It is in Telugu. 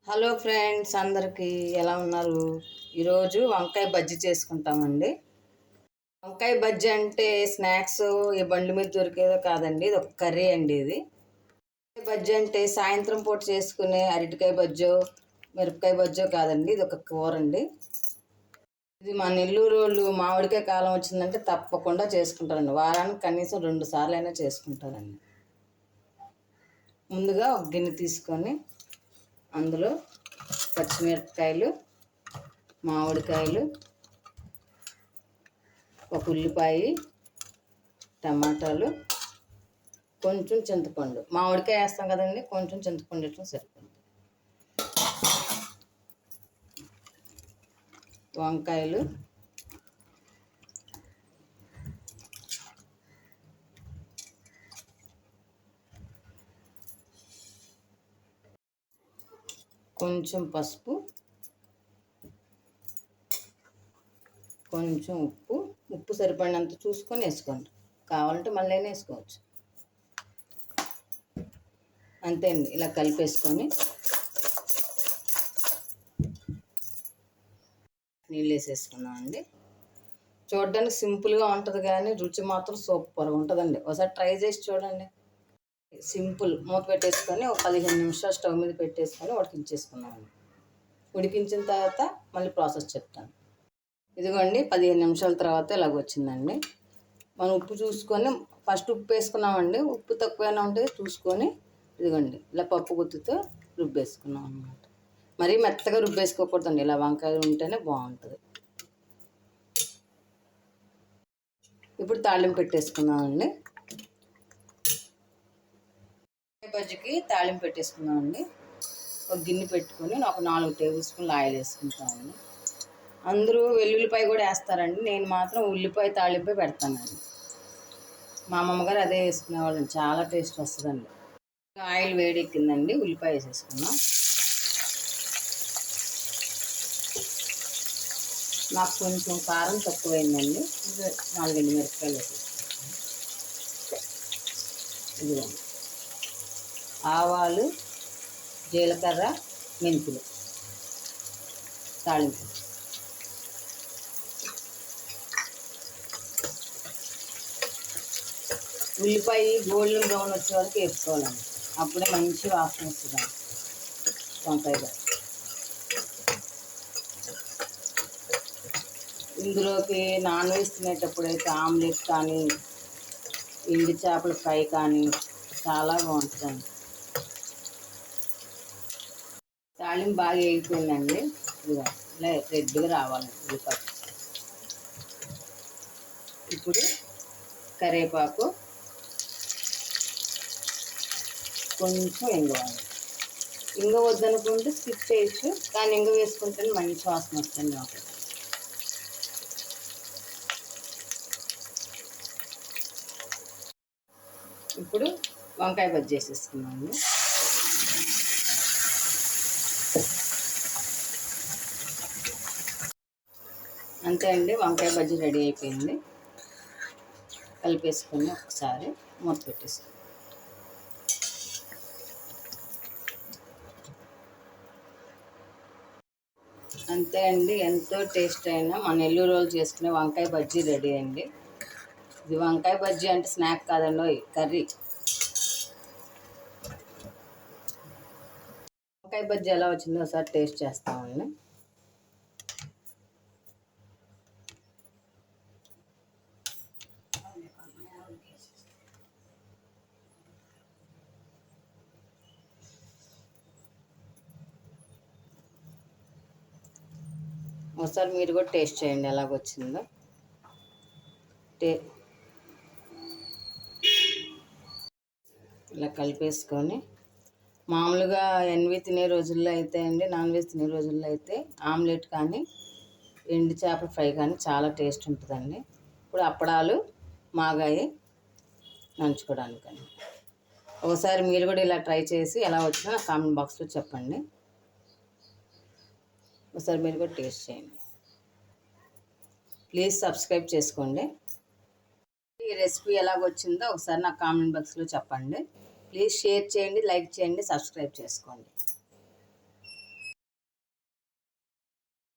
హలో ఫ్రెండ్స్, అందరికీ ఎలా ఉన్నారు? ఈరోజు వంకాయ బజ్జీ చేసుకుంటామండి. వంకాయ బజ్జీ అంటే స్నాక్స్ ఈ బండి మీద దొరికేదో కాదండి, ఇది ఒక కర్రీ అండి. ఇది బజ్జీ అంటే సాయంత్రం పూట చేసుకునే అరటికాయ బజ్జో మిరపకాయ బజ్జో కాదండి, ఇది ఒక కూర అండి. ఇది మా నెల్లూరు వాళ్ళు మామిడికాయ కాలం వచ్చిందంటే తప్పకుండా చేసుకుంటారండి. వారానికి కనీసం 2 సార్లు అయినా చేసుకుంటారండి. ముందుగా ఒక గిన్నె తీసుకొని అందులో పచ్చిమిరపకాయలు, మామిడికాయలు, ఒక ఉల్లిపాయ, టమాటాలు, కొంచెం చింతపండు. మామిడికాయ వేస్తాం కదండి, కొంచెం చింతపండు ఇట్లా సరిపోతుంది. వంకాయలు, కొంచెం పసుపు, కొంచెం ఉప్పు సరిపడినంత చూసుకొని వేసుకోండి. కావాలంటే మళ్ళీ వేసుకోవచ్చు. అంతే అండి. ఇలా కలిపేసుకొని నీళ్ళు వేసేసుకున్నామండి. చూడడానికి సింపుల్గా ఉంటుంది కానీ రుచి మాత్రం సూపర్గా ఉంటుందండి. ఒకసారి ట్రై చేసి చూడండి. సింపుల్. మూత పెట్టేసుకొని ఒక 15 నిమిషాలు స్టవ్ మీద పెట్టేసుకొని ఉడికించేసుకున్నామండి. ఉడికించిన తర్వాత మళ్ళీ ప్రాసెస్ చెప్తాను. ఇదిగోండి 15 నిమిషాల తర్వాత ఇలాగ వచ్చిందండి. మనం ఉప్పు చూసుకొని ఫస్ట్ ఉప్పు వేసుకున్నామండి. ఉప్పు తక్కువైనా ఉంటే చూసుకొని ఇదిగోండి ఇలా పప్పు గుత్తితో రుబ్బేసుకున్నాం అన్నమాట. మరీ మెత్తగా రుబ్బేసుకోకూడదండి, ఇలా వంకాయలు ఉంటేనే బాగుంటుంది. ఇప్పుడు తాళింపు పెట్టేసుకున్నామండి. బజ్జీకి తాళింపు పెట్టేసుకున్నామండి. ఒక గిన్నె పెట్టుకొని ఒక 4 టేబుల్ స్పూన్లు ఆయిల్ వేసుకుంటామండి. అందరూ వెల్లుల్లిపాయ కూడా వేస్తారండి, నేను మాత్రం ఉల్లిపాయ తాళింపే పెడతానండి. మా అమ్మమ్మగారు అదే వేసుకునేవాళ్ళండి, చాలా టేస్ట్ వస్తుందండి. ఆయిల్ వేడెక్కిందండి, ఉల్లిపాయ వేసేసుకున్నాం. నాకు కొంచెం కారం తక్కువైందండి, 4 మిరపకాయలు వేసేసుకుంటాం. ఇదిగోండి ఆవాలు, జీలకర్ర, మెంతులు తాళింపు. ఉల్లిపాయ గోల్డెన్ బ్రౌన్ వచ్చే వరకు వేసుకోవాలండి, అప్పుడే మంచి వాసన వస్తుంది వంకాయగా. ఇందులోకి నాన్ వెజ్ తినేటప్పుడైతే ఆమ్లెట్ కానీ ఎండు చేపల ఫ్రై కానీ చాలా బాగుంటుందండి. తాళింపు బాగా వేగిపోయిందండి. ఇదిగా ఇలా రెడ్గా రావాలి ఉల్లిపాయ. ఇప్పుడు కరివేపాకు, కొంచెం ఇంగువ. ఇంగువ వద్దనుకుంటే స్కిప్ చేయొచ్చు, కానీ ఇంగువ వేసుకుంటే మంచి వాసన వస్తుంది నాకు. ఇప్పుడు వంకాయ బజ్జీ వేసేసుకున్నాము. అంతే అండి, వంకాయ బజ్జీ రెడీ అయిపోయింది. కలిపేసుకొని ఒకసారి మూత పెట్టేసుకున్నాం. అంతే అండి, ఎంతో టేస్ట్ అయినా మన నెల్లూరు రోజు చేసుకునే వంకాయ బజ్జీ రెడీ అండి. ఇది వంకాయ బజ్జీ అంటే స్నాక్ కాదండి, కర్రీ. వంకాయ బజ్జీ ఎలా వచ్చిందో ఒకసారి టేస్ట్ చేస్తామండి. ఒకసారి మీరు కూడా టేస్ట్ చేయండి ఎలాగొచ్చిందో. ఇలా కలిపేసుకొని మామూలుగా ఎన్వి తినే రోజుల్లో అయితే అండి, నాన్ వెజ్ తినే రోజుల్లో అయితే ఆమ్లెట్ కానీ ఎండు చేపల ఫ్రై కానీ చాలా టేస్ట్ ఉంటుందండి. ఇప్పుడు అప్పడాలు, మాగాయి నంచుకోవడానికండి. ఒకసారి మీరు కూడా ఇలా ట్రై చేసి ఎలా వచ్చినా నా కామెంట్ బాక్స్లో చెప్పండి. ఒకసారి మీరు కూడా టేస్ట్ చేయండి. ప్లీజ్ సబ్స్క్రైబ్ చేసుకోండి. ఈ రెసిపీ ఎలాగొచ్చిందో ఒకసారి నా కామెంట్ బాక్స్లో చెప్పండి. ప్లీజ్ షేర్ చేయండి, లైక్ చేయండి, సబ్స్క్రైబ్ చేసుకోండి.